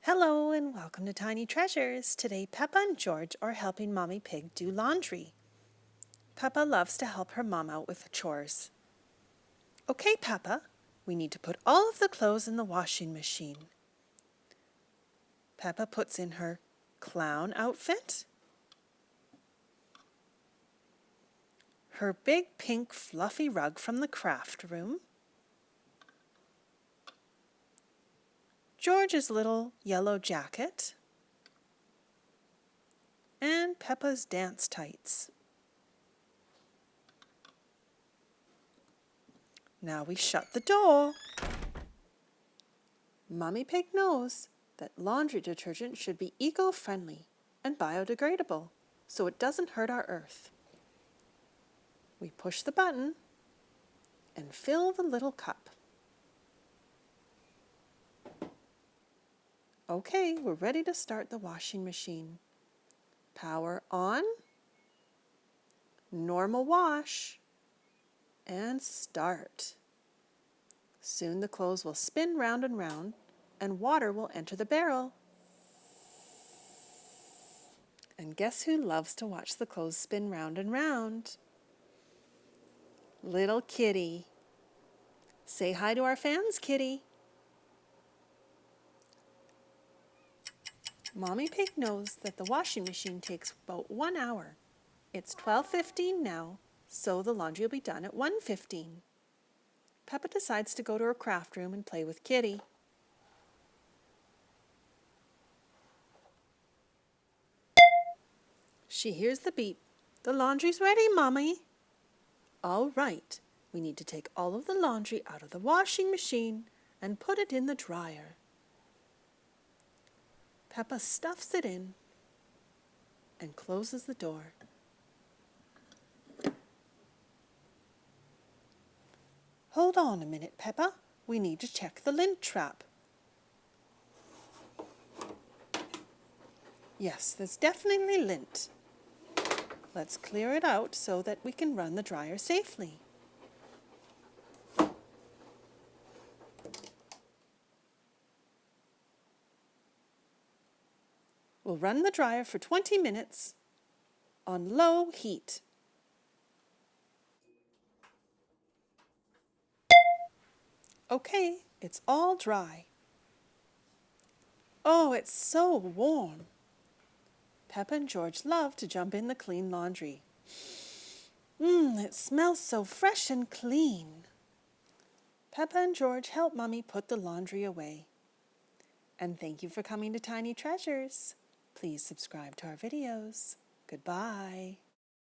Hello and welcome to Tiny Treasures. Today Peppa and George are helping Mommy Pig do laundry. Peppa loves to help her mom out with chores. Okay, Peppa, we need to put all of the clothes in the washing machine. Peppa puts in her clown outfit, her big pink fluffy rug from the craft room, George's little yellow jacket, and Peppa's dance tights. Now we shut the door. Mommy Pig knows that laundry detergent should be eco-friendly and biodegradable so it doesn't hurt our earth. We push the button and fill the little cup. Okay, we're ready to start the washing machine. Power on, normal wash, and start. Soon the clothes will spin round and round and water will enter the barrel. And guess who loves to watch the clothes spin round and round? Little Kitty. Say hi to our fans, Kitty. Mommy Pig knows that the washing machine takes about 1 hour. It's 12:15 now, so the laundry will be done at 1:15. Peppa decides to go to her craft room and play with Kitty. She hears the beep. The laundry's ready, Mommy. All right, we need to take all of the laundry out of the washing machine and put it in the dryer. Peppa stuffs it in and closes the door. Hold on a minute, Peppa. We need to check the lint trap. Yes, there's definitely lint. Let's clear it out so that we can run the dryer safely. We'll run the dryer for 20 minutes on low heat. Okay, it's all dry. Oh, it's so warm. Peppa and George love to jump in the clean laundry. It smells so fresh and clean. Peppa and George help Mommy put the laundry away. And thank you for coming to Tiny Treasures. Please subscribe to our videos. Goodbye.